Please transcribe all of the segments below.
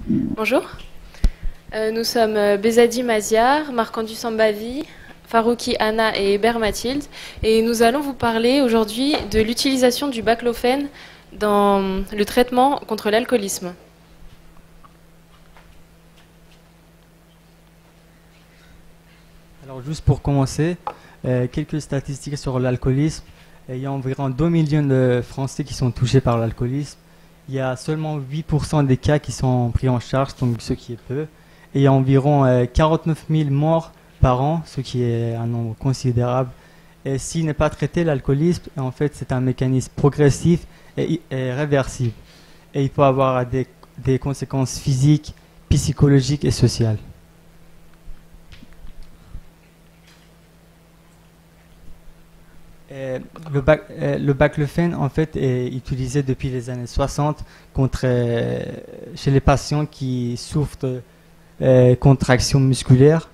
Bonjour. Nous sommes Bezadi Maziar, Marcandu Sambavi, Farouki Anna et Hébert Mathilde. Et nous allons vous parler aujourd'hui de l'utilisation du baclofène dans le traitement contre l'alcoolisme. Alors juste pour commencer, quelques statistiques sur l'alcoolisme. Il y a environ 2 millions de Français qui sont touchés par l'alcoolisme. Il y a seulement 8% des cas qui sont pris en charge, donc ce qui est peu. Et il y a environ 49 000 morts par an, ce qui est un nombre considérable. Et s'il n'est pas traité, l'alcoolisme, en fait, c'est un mécanisme progressif et réversible. Et il peut avoir des conséquences physiques, psychologiques et sociales. Le baclofène, en fait, est utilisé depuis les années 60 chez les patients qui souffrent de contractions musculaires.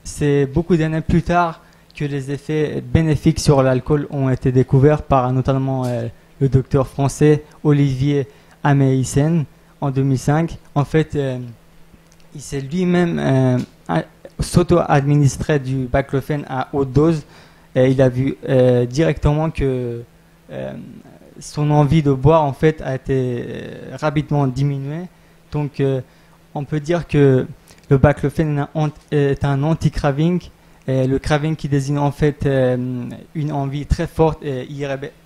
C'est beaucoup d'années plus tard que les effets bénéfiques sur l'alcool ont été découverts par notamment le docteur français Olivier Améisen en 2005. En fait, il s'est lui-même s'auto-administré du baclofène à haute dose. Et il a vu directement que son envie de boire en fait a été rapidement diminuée. Donc on peut dire que le baclofène est un anti-craving. Le craving qui désigne en fait une envie très forte et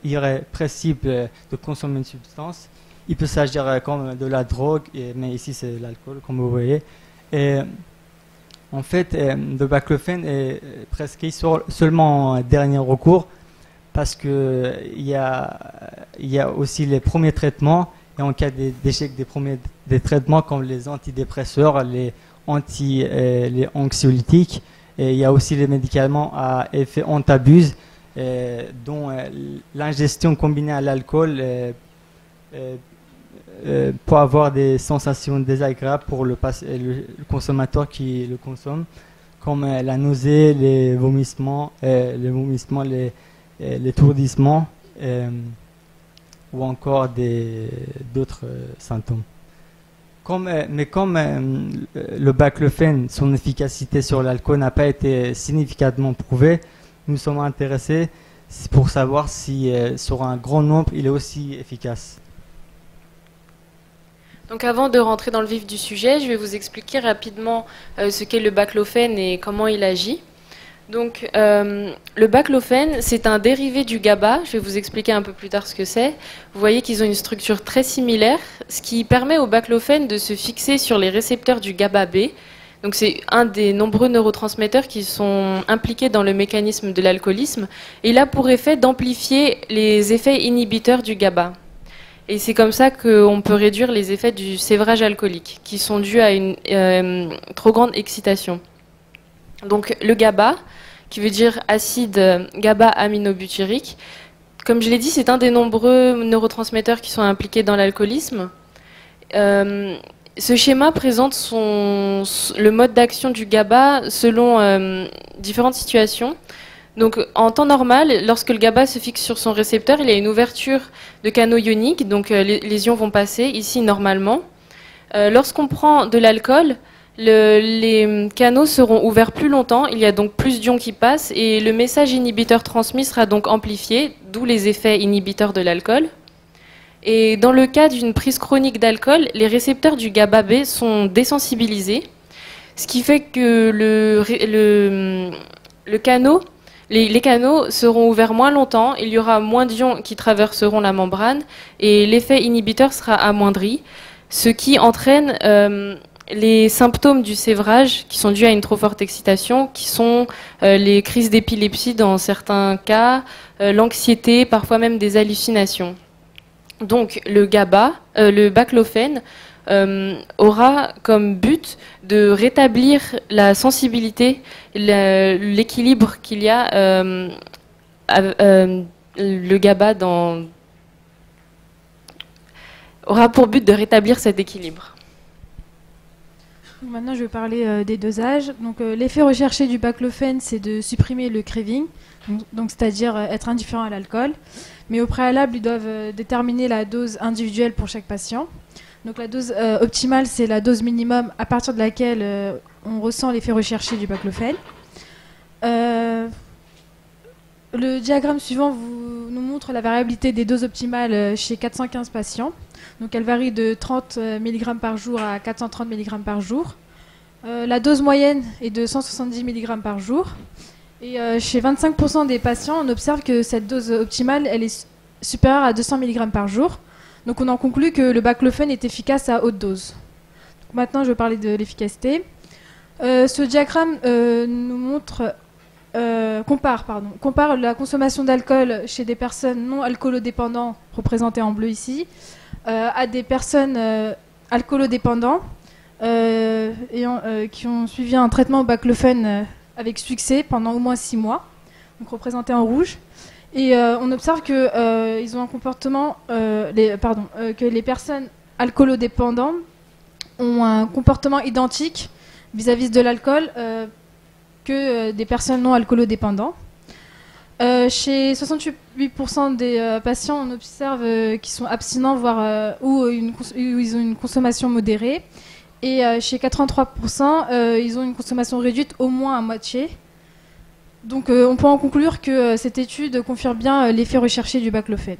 irrépressible de consommer une substance. Il peut s'agir comme de la drogue, mais ici c'est l'alcool comme vous voyez. Et en fait, le baclofène est prescrit seulement en dernier recours parce qu'il y a aussi les premiers traitements et en cas d'échec des traitements comme les antidépresseurs, les anxiolytiques, et il y a aussi les médicaments à effet antabuse dont l'ingestion combinée à l'alcool peut avoir des sensations désagréables pour le consommateur qui le consomme, comme la nausée, les vomissements, l'étourdissement ou encore d'autres symptômes. Mais comme le baclofène, son efficacité sur l'alcool n'a pas été significativement prouvée, nous sommes intéressés pour savoir si sur un grand nombre il est aussi efficace. Donc avant de rentrer dans le vif du sujet, je vais vous expliquer rapidement ce qu'est le baclofène et comment il agit. Donc le baclofène, c'est un dérivé du GABA. Je vais vous expliquer un peu plus tard ce que c'est. Vous voyez qu'ils ont une structure très similaire, ce qui permet au baclofène de se fixer sur les récepteurs du GABA-B. Donc c'est un des nombreux neurotransmetteurs qui sont impliqués dans le mécanisme de l'alcoolisme. Et il a pour effet d'amplifier les effets inhibiteurs du GABA. Et c'est comme ça qu'on peut réduire les effets du sévrage alcoolique, qui sont dus à une trop grande excitation. Donc le GABA, qui veut dire acide GABA-aminobutyrique, comme je l'ai dit, c'est un des nombreux neurotransmetteurs qui sont impliqués dans l'alcoolisme. Ce schéma présente le mode d'action du GABA selon différentes situations. Donc, en temps normal, lorsque le GABA se fixe sur son récepteur, il y a une ouverture de canaux ioniques, donc les ions vont passer ici normalement. Lorsqu'on prend de l'alcool, les canaux seront ouverts plus longtemps, il y a donc plus d'ions qui passent et le message inhibiteur transmis sera donc amplifié, d'où les effets inhibiteurs de l'alcool. Et dans le cas d'une prise chronique d'alcool, les récepteurs du GABA-B sont désensibilisés, ce qui fait que les canaux seront ouverts moins longtemps, il y aura moins d'ions qui traverseront la membrane et l'effet inhibiteur sera amoindri, ce qui entraîne les symptômes du sévrage qui sont dus à une trop forte excitation, qui sont les crises d'épilepsie dans certains cas, l'anxiété, parfois même des hallucinations. Donc le baclofène aura comme but de rétablir la sensibilité, l'équilibre qu'il y a, le GABA aura pour but de rétablir cet équilibre. Maintenant, je vais parler des dosages. Donc, l'effet recherché du baclofène, c'est de supprimer le craving, donc c'est-à-dire être indifférent à l'alcool. Mais au préalable, ils doivent déterminer la dose individuelle pour chaque patient. Donc la dose optimale, c'est la dose minimum à partir de laquelle on ressent l'effet recherché du baclofène. Le diagramme suivant nous montre la variabilité des doses optimales chez 415 patients. Donc elle varie de 30 mg par jour à 430 mg par jour. La dose moyenne est de 170 mg par jour. Et chez 25% des patients, on observe que cette dose optimale elle est supérieure à 200 mg par jour. Donc on en conclut que le baclofène est efficace à haute dose. Donc maintenant, je vais parler de l'efficacité. Ce diagramme nous compare la consommation d'alcool chez des personnes non alcoolodépendants, représentées en bleu ici, à des personnes alcoolodépendants qui ont suivi un traitement au baclofène avec succès pendant au moins 6 mois, donc représentées en rouge. Et on observe que ils ont un comportement, que les personnes alcoolodépendantes ont un comportement identique vis-à-vis de l'alcool que des personnes non alcoolodépendantes. Chez 68% des patients, on observe qu'ils sont abstinents, voire où ils ont une consommation modérée. Et chez 83%, ils ont une consommation réduite au moins à moitié. Donc on peut en conclure que cette étude confirme bien l'effet recherché du baclofène.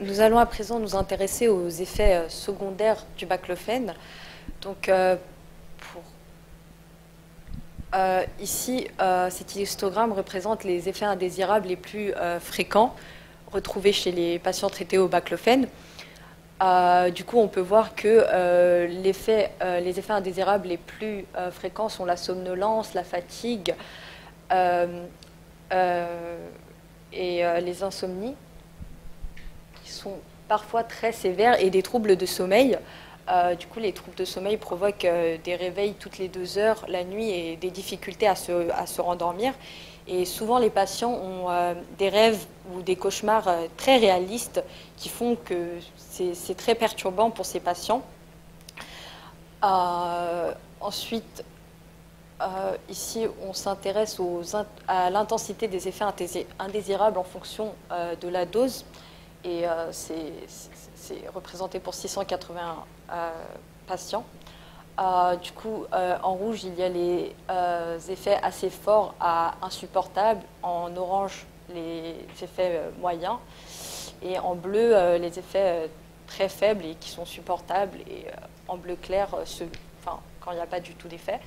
Nous allons à présent nous intéresser aux effets secondaires du baclofène. Donc, ici, cet histogramme représente les effets indésirables les plus fréquents retrouvés chez les patients traités au baclofène. Du coup, on peut voir que les effets indésirables les plus fréquents sont la somnolence, la fatigue et les insomnies, qui sont parfois très sévères, et des troubles de sommeil. Du coup, les troubles de sommeil provoquent des réveils toutes les 2 heures la nuit et des difficultés à se rendormir. Et souvent, les patients ont des rêves ou des cauchemars très réalistes qui font que c'est très perturbant pour ces patients. Ensuite, ici, on s'intéresse à l'intensité des effets indésirables en fonction de la dose. Et c'est représenté pour 680 patients. Du coup, en rouge, il y a les effets assez forts à insupportables. En orange, les effets moyens. Et en bleu, les effets très faibles et qui sont supportables. Et en bleu clair, quand il n'y a pas du tout d'effet.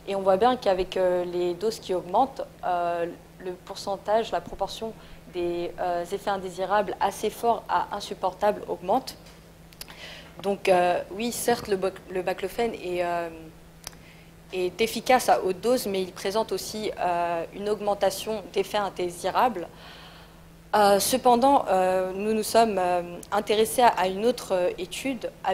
Et on voit bien qu'avec les doses qui augmentent, le pourcentage, la proportion des effets indésirables assez forts à insupportables augmente. Donc oui, certes, le baclofène est efficace à haute dose, mais il présente aussi une augmentation d'effets indésirables. Cependant, nous nous sommes intéressés à une autre étude, à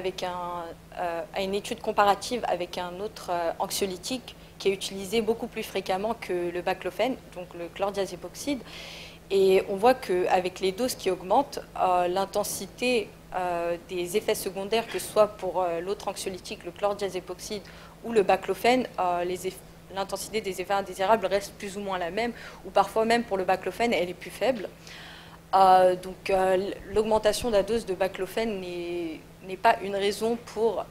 une étude comparative avec un autre anxiolytique qui est utilisé beaucoup plus fréquemment que le baclofène, donc le chlordiazépoxide. Et on voit qu'avec les doses qui augmentent, l'intensité des effets secondaires, que ce soit pour l'autre anxiolytique, le chlordiazépoxide ou le baclofène, l'intensité des effets indésirables reste plus ou moins la même, ou parfois même pour le baclofène, elle est plus faible. Donc l'augmentation de la dose de baclofène n'est pas une raison pour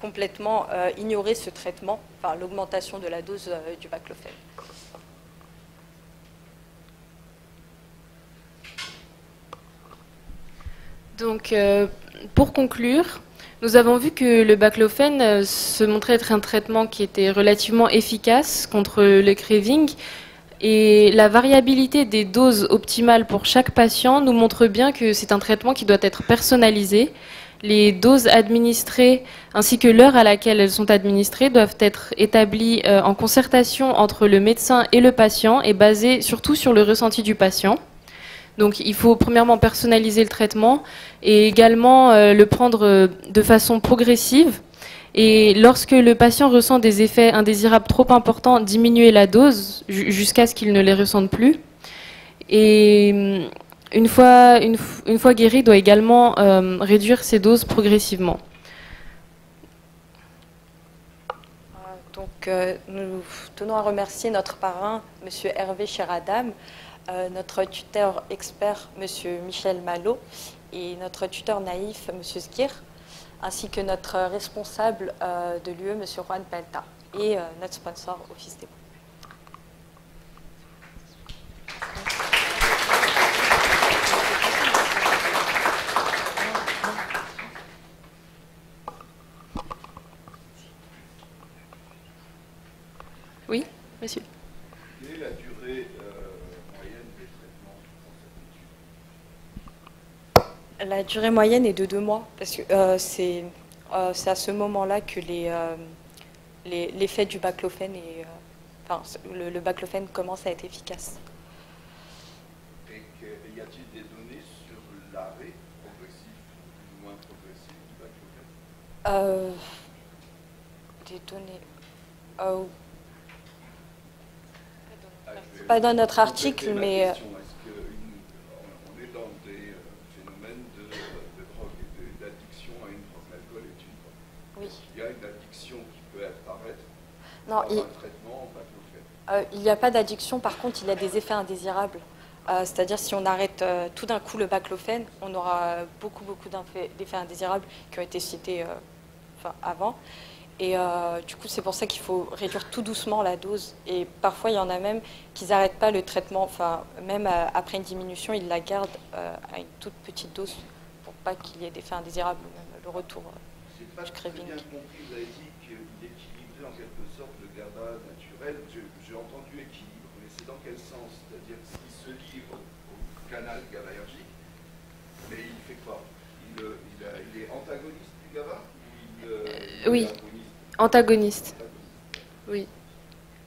complètement ignorer ce traitement, enfin l'augmentation de la dose du baclofène. Donc, pour conclure, nous avons vu que le baclofène se montrait être un traitement qui était relativement efficace contre le craving, et la variabilité des doses optimales pour chaque patient nous montre bien que c'est un traitement qui doit être personnalisé. Les doses administrées ainsi que l'heure à laquelle elles sont administrées doivent être établies en concertation entre le médecin et le patient et basées surtout sur le ressenti du patient. Donc il faut premièrement personnaliser le traitement et également le prendre de façon progressive. Et lorsque le patient ressent des effets indésirables trop importants, diminuer la dose jusqu'à ce qu'il ne les ressente plus. Et une fois guéri, il doit également réduire ses doses progressivement. Donc nous tenons à remercier notre parrain, M. Hervé Cheradam, notre tuteur expert, M. Michel Malo, et notre tuteur naïf, M. Zguir, ainsi que notre responsable de l'UE, M. Juan Pelta, et notre sponsor, Office Dépôt. Oui, monsieur. Quelle est la durée moyenne des traitements pour cette étude? La durée moyenne est de 2 mois, parce que c'est à ce moment-là que l'effet du baclofène le baclofène commence à être efficace. Et y a-t-il des données sur l'arrêt progressif ou moins progressif du baclofène? Des données. Pas dans notre article, mais... Est-ce qu'on est dans des phénomènes de drogue et d'addiction à une drogue? L'alcool est une drogue. Oui. Il y a une addiction qui peut apparaître Non, par un traitement en baclofène. il n'y a pas d'addiction, par contre, il y a des effets indésirables. C'est-à-dire, si on arrête tout d'un coup le baclofène, on aura beaucoup d'effets indésirables qui ont été cités avant. Et du coup, c'est pour ça qu'il faut réduire tout doucement la dose. Et parfois, il y en a même qui n'arrêtent pas le traitement. Même après une diminution, ils la gardent à une toute petite dose pour pas qu'il y ait d'effets indésirables ou même le retour J'ai pas du très craving. bien compris, vous avez dit qu'il équilibrait en quelque sorte le GABA naturel. J'ai entendu équilibre, mais c'est dans quel sens? C'est-à-dire qu'il se livre au canal GABAergique, mais il fait quoi? Il est antagoniste du GABA ou oui. Antagoniste. Oui.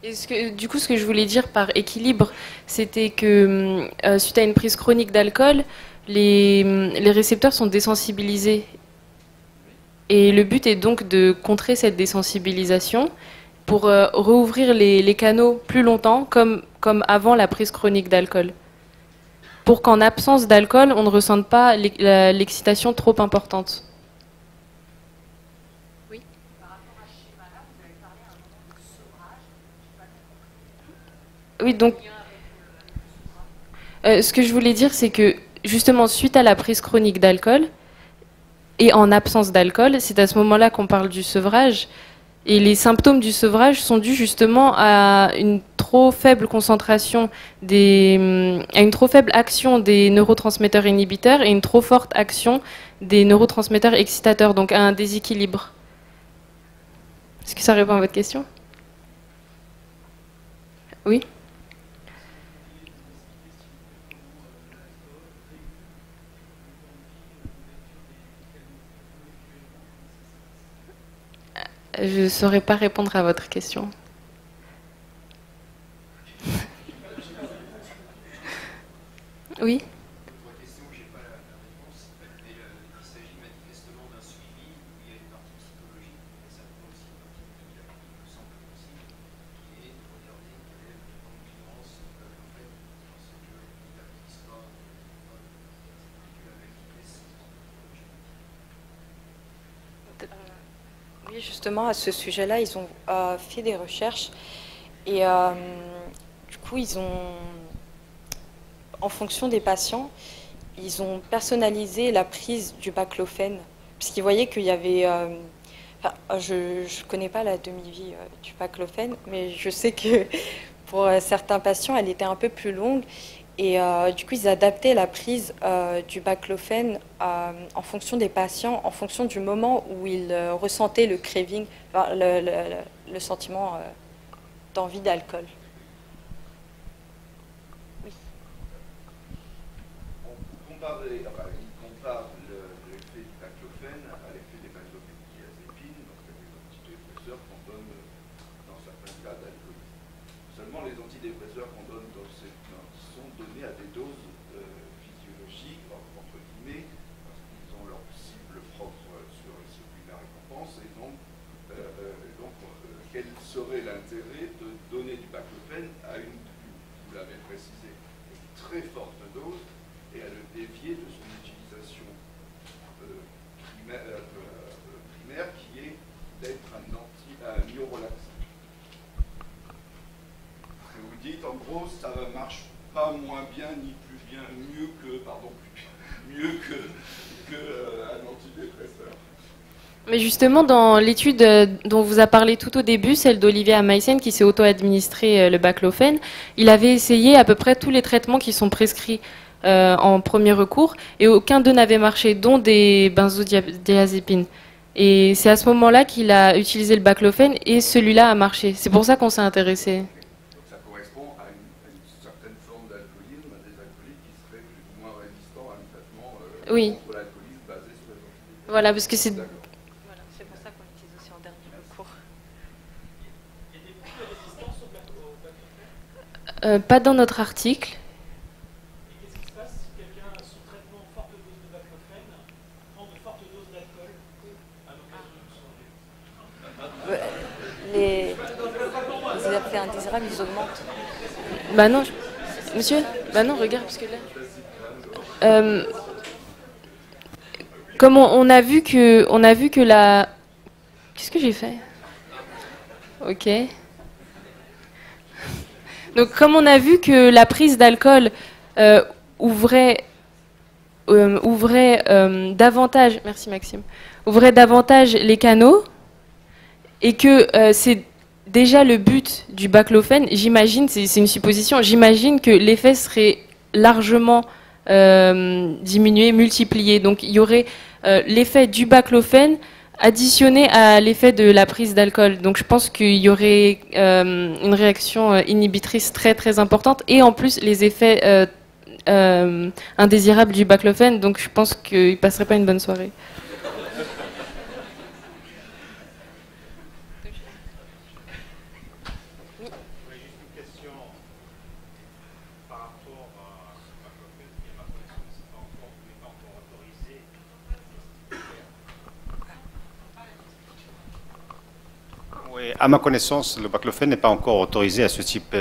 Et du coup, ce que je voulais dire par équilibre, c'était que suite à une prise chronique d'alcool, les récepteurs sont désensibilisés. Et le but est donc de contrer cette désensibilisation pour rouvrir les canaux plus longtemps, comme avant la prise chronique d'alcool. Pour qu'en absence d'alcool, on ne ressente pas l'excitation trop importante. Oui, donc, ce que je voulais dire, c'est que justement, suite à la prise chronique d'alcool, et en absence d'alcool, c'est à ce moment-là qu'on parle du sevrage. Et les symptômes du sevrage sont dus justement à une trop faible concentration à une trop faible action des neurotransmetteurs inhibiteurs et une trop forte action des neurotransmetteurs excitateurs, donc à un déséquilibre. Est-ce que ça répond à votre question? Oui. Je ne saurais pas répondre à votre question. Oui. Votre question, je n'ai pas la réponse, mais il s'agit manifestement d'un suivi où il y a une partie psychologique, mais ça peut aussi une partie médicale, qui me semble possible, qui est de regarder quelle est la concurrence en fait, parce qu'il n'applique pas la même vitesse Oui, justement, à ce sujet-là, ils ont fait des recherches et du coup, en fonction des patients, ils ont personnalisé la prise du baclofène, puisqu'ils voyaient qu'il y avait... je ne connais pas la demi-vie du baclofène, mais je sais que pour certains patients, elle était un peu plus longue. Et du coup, ils adaptaient la prise du baclofène en fonction des patients, en fonction du moment où ils ressentaient le craving, le sentiment d'envie d'alcool. Oui. Il compare l'effet du baclofène à l'effet des benzodiazépines, donc des antidépresseurs qu'on donne dans certains cas d'alcoolisme. Seulement, les antidépresseurs qu'on donne sont donnés à des doses physiologiques, entre guillemets, parce qu'ils ont leur cible propre sur les circuits de la récompense, et donc, quel serait l'intérêt de donner du baclofène à vous l'avez précisé, une très forte dose et à le dévier de son utilisation primaire qui est d'être un myorelaxant. Vous dites en gros ça ne marche pas moins bien Mais justement, dans l'étude dont vous a parlé tout au début, celle d'Olivier Ameysen qui s'est auto-administré le baclofène, il avait essayé à peu près tous les traitements qui sont prescrits en premier recours et aucun d'eux n'avait marché, dont des benzodiazépines. Et c'est à ce moment-là qu'il a utilisé le baclofène et celui-là a marché. C'est pour ça qu'on s'est intéressé. Donc ça correspond à une certaine forme d'alcoolisme, des alcooliques qui seraient plus ou moins résistants à un traitement Oui. contre l'alcoolisme basé sur les antibiotiques. Voilà, parce que c'est... D'accord. Voilà, c'est pour ça qu'on l'utilise aussi en dernier recours. Pas dans notre article. Qu'est-ce qui se passe si quelqu'un, sous traitement forte dose de baclofène, prend de fortes doses d'alcool à l'occasion d'une soirée? Les effets indésirables, ils augmentent. Bah non, monsieur. Bah non, regarde, parce que là. Comme on a vu que la. Qu'est-ce que j'ai fait? Ok. Donc, comme on a vu que la prise d'alcool ouvrait davantage. Merci Maxime. Ouvrait davantage les canaux et que c'est déjà le but du baclofène, j'imagine, c'est une supposition, j'imagine que l'effet serait largement diminué, multiplié. Donc il y aurait l'effet du baclofène additionné à l'effet de la prise d'alcool. Donc je pense qu'il y aurait une réaction inhibitrice très très importante et en plus les effets indésirables du baclofène. Donc je pense qu'il ne passerait pas une bonne soirée. Oui, à ma connaissance, le baclofène n'est pas encore autorisé à ce type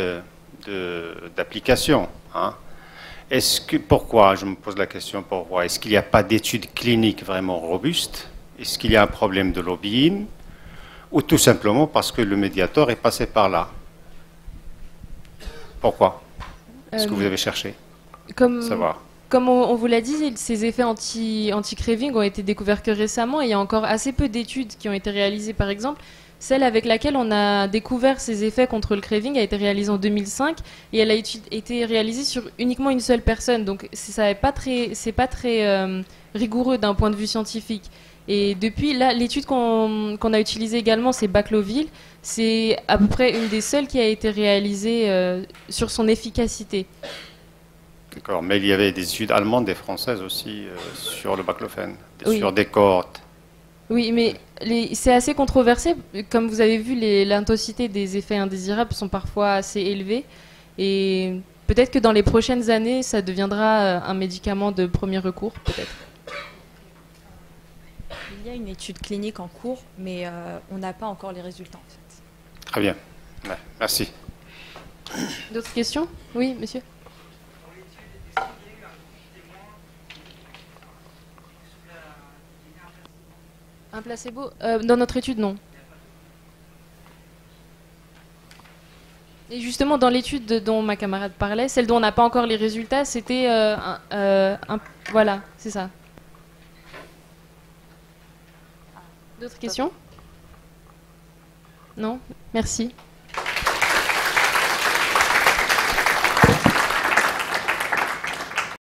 d'application. Hein. Pourquoi, je me pose la question, pourquoi? Est-ce qu'il n'y a pas d'études cliniques vraiment robustes? Est-ce qu'il y a un problème de lobbying? Ou tout simplement parce que le médiateur est passé par là? Pourquoi? Est-ce que vous avez cherché savoir? Comme on vous l'a dit, ces effets anti-craving ont été découverts que récemment et il y a encore assez peu d'études qui ont été réalisées. Par exemple, celle avec laquelle on a découvert ces effets contre le craving a été réalisée en 2005 et elle a été réalisée sur uniquement une seule personne. Donc c'est pas très rigoureux d'un point de vue scientifique. Et depuis, là, l'étude qu'on a utilisée également, c'est Baclovil. C'est à peu près une des seules qui a été réalisée sur son efficacité. D'accord, mais il y avait des études allemandes et françaises aussi sur le baclofène, Oui. sur des cohortes. Oui, mais c'est assez controversé. Comme vous avez vu, l'intensité des effets indésirables sont parfois assez élevées. Et peut-être que dans les prochaines années, ça deviendra un médicament de premier recours, peut-être. Il y a une étude clinique en cours, mais on n'a pas encore les résultats, en fait. Très bien, ouais, merci. D'autres questions? Oui, monsieur? Un placebo? Dans notre étude, non. Et justement, dans l'étude dont ma camarade parlait, celle dont on n'a pas encore les résultats, c'était voilà, c'est ça. D'autres questions? Non? Merci.